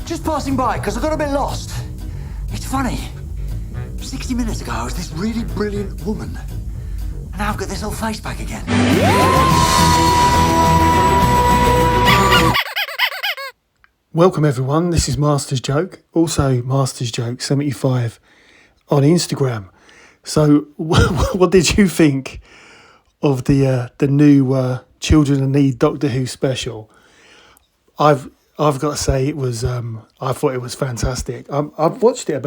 Just passing by, because I got a bit lost. It's funny. 60 minutes ago, I was this really brilliant woman. And now I've got this old face back again. Welcome everyone, this is Master's Joke, also Master's Joke 75 on Instagram. So what did you think of the new Children in Need Doctor Who special? I've got to say it was I thought it was fantastic. I've watched it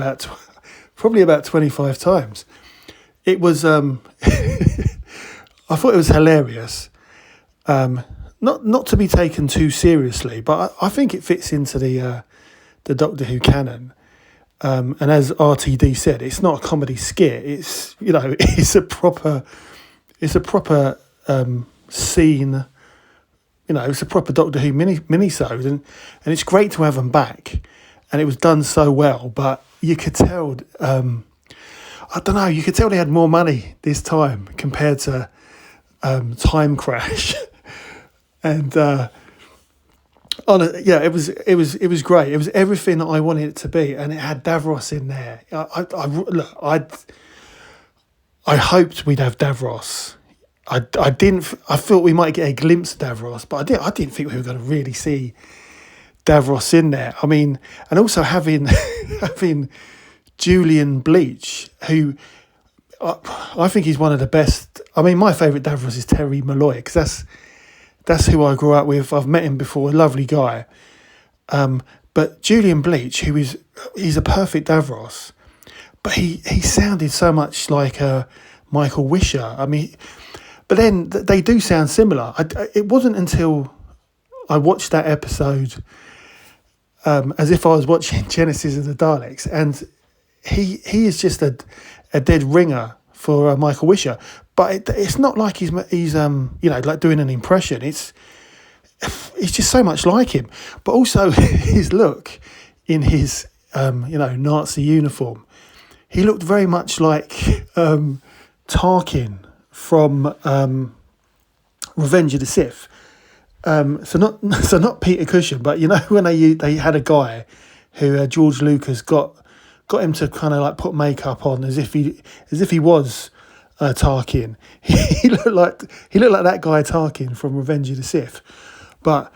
probably about 25 times. It was I thought it was hilarious. Not to be taken too seriously, but I think it fits into the Doctor Who canon. And as RTD said, it's not a comedy skit. It's it's a proper scene. It's a proper Doctor Who mini-sode, and it's great to have them back. And it was done so well, but you could tell. I don't know. You could tell they had more money this time compared to Time Crash. And it was great. It was everything that I wanted it to be, and it had Davros in there. I hoped we'd have Davros. I thought we might get a glimpse of Davros, but I didn't think we were going to really see Davros in there. I mean, and also having Julian Bleach, who I think he's one of the best. I mean, my favourite Davros is Terry Malloy, because that's who I grew up with. I've met him before, a lovely guy. But Julian Bleach, he's a perfect Davros, but he sounded so much like Michael Wisher. I mean, but then they do sound similar. It wasn't until I watched that episode as if I was watching Genesis of the Daleks, and he is just a dead ringer for Michael Wisher. But it's not like he's like doing an impression. It's just so much like him. But also his look in his Nazi uniform, he looked very much like Tarkin from Revenge of the Sith. So not Peter Cushing, but when they had a guy who George Lucas got him to kind of like put makeup on as if he was Tarkin. He looked like that guy Tarkin from Revenge of the Sith. But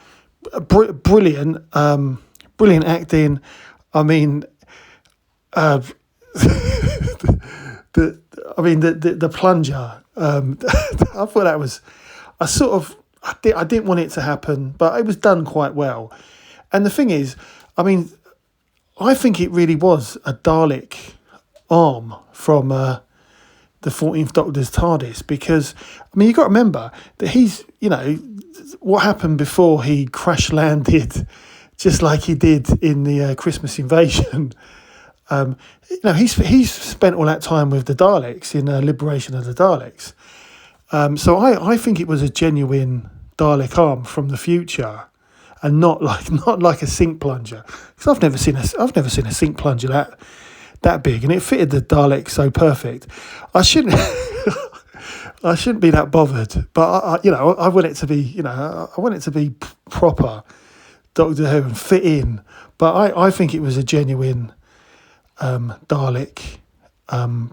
brilliant acting. I mean, the plunger. I thought that was I didn't want it to happen, but it was done quite well. And the thing is, I mean, I think it really was a Dalek arm from the 14th Doctor's TARDIS, because, I mean, you've got to remember that he's, what happened before he crash landed, just like he did in the Christmas Invasion. He's spent all that time with the Daleks in Liberation of the Daleks. So I think it was a genuine Dalek arm from the future, and not like a sink plunger. Because I've never seen a sink plunger that big, and it fitted the Dalek so perfect. I shouldn't be that bothered, but I want it to be, I want it to be proper Doctor Who and fit in. But I think it was a genuine Dalek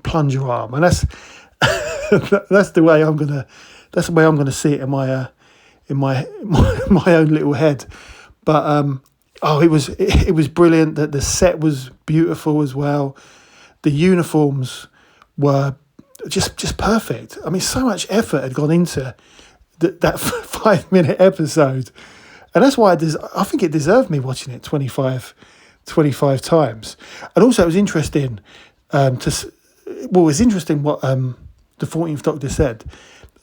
plunger arm, and that's the way I'm gonna see it in my own little head. But it was brilliant. That the set was beautiful as well. The uniforms were just perfect. I mean, so much effort had gone into that 5-minute episode, and that's why I think it deserved me watching it 25 times. And also, it was interesting what the 14th Doctor said,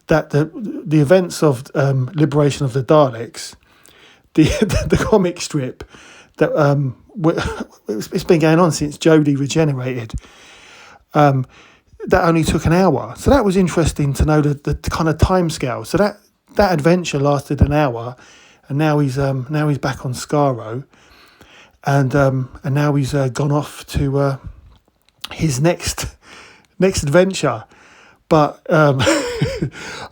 that the events of Liberation of the Daleks, the comic strip that it's been going on since Jodie regenerated, that only took an hour. So that was interesting to know the kind of timescale. So that adventure lasted an hour, and now he's back on Skaro, and now he's gone off to his next adventure. But and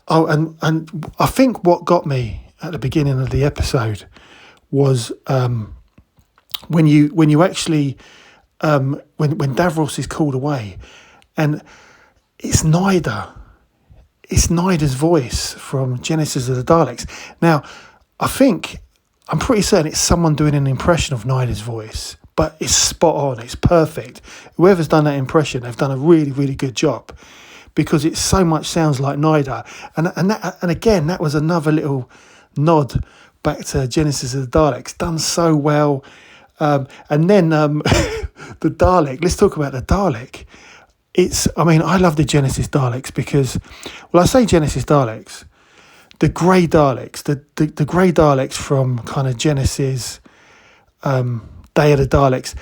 I think what got me at the beginning of the episode was when you actually when Davros is called away, and it's Nyder. It's Nyder's voice from Genesis of the Daleks. Now, I'm pretty certain it's someone doing an impression of Nyder's voice, but it's spot on. It's perfect. Whoever's done that impression, they've done a really, really good job, because it so much sounds like Nyder. And again, that was another little nod back to Genesis of the Daleks, done so well. And then the Dalek. Let's talk about the Dalek. I love the Genesis Daleks because, I say Genesis Daleks, the grey Daleks, the grey Daleks from kind of Genesis, Day of the Daleks,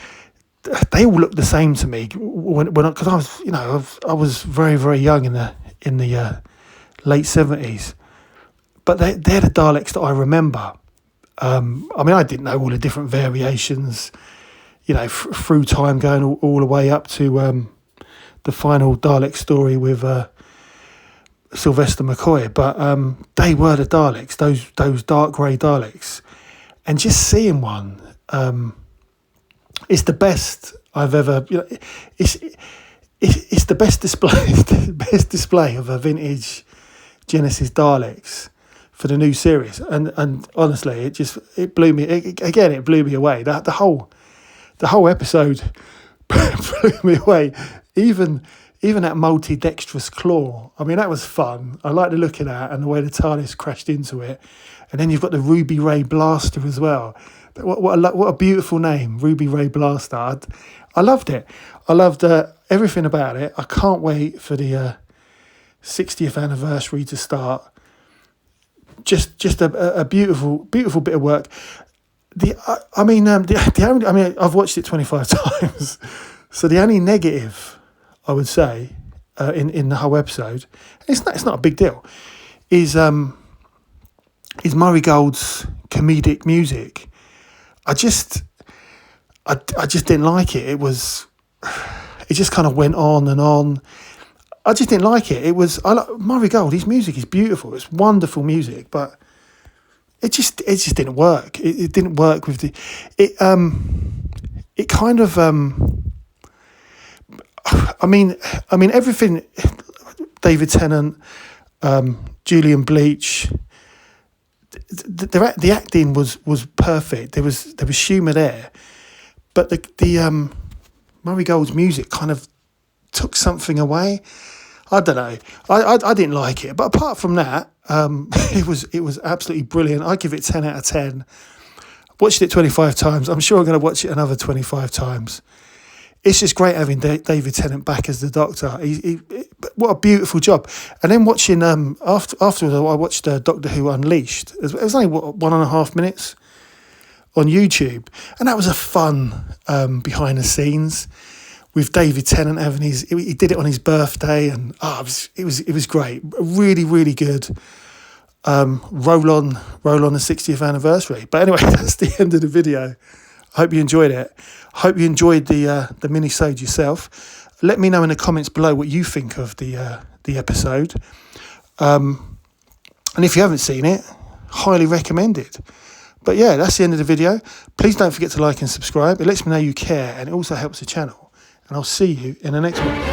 they all look the same to me. Because I was very, very young in the late 70s, but they're the Daleks that I remember. I didn't know all the different variations, through time, going all the way up to the final Dalek story with Sylvester McCoy, but they were the Daleks, those dark grey Daleks, and just seeing one, it's the best I've ever. It's the best display, the best display of a vintage Genesis Daleks for the new series, and honestly, it blew me. It blew me away. The whole episode blew me away. Even that multi-dexterous claw. That was fun. I like the look of that and the way the TARDIS crashed into it. And then you've got the Ruby Ray Blaster as well. What a beautiful name, Ruby Ray Blaster. I loved it. I loved everything about it. I can't wait for the 60th anniversary to start. Just a beautiful bit of work. I've watched it 25 times. So the only negative, I would say, in the whole episode, it's not a big deal, is Murray Gold's comedic music. I just didn't like it. It just kind of went on and on. I just didn't like it. Murray Gold. His music is beautiful. It's wonderful music, but it just didn't work. It didn't work with it kind of. Everything. David Tennant, Julian Bleach. The acting was perfect. There was humour there, but the Murray Gold's music kind of took something away. I don't know. I didn't like it, but apart from that, it was absolutely brilliant. I give it 10 out of 10. Watched it 25 times. I'm sure I'm going to watch it another 25 times. It's just great having David Tennant back as the Doctor. What a beautiful job. And then watching afterwards, I watched Doctor Who Unleashed. It was only 1.5 minutes on YouTube, and that was a fun behind the scenes with David Tennant having he did it on his birthday, and it was great. Really, really good. Roll on the 60th anniversary. But anyway, that's the end of the video. I hope you enjoyed it. Hope you enjoyed the mini-sode yourself. Let me know in the comments below what you think of the episode. And if you haven't seen it, highly recommend it. But yeah, that's the end of the video. Please don't forget to like and subscribe. It lets me know you care, and it also helps the channel. And I'll see you in the next one.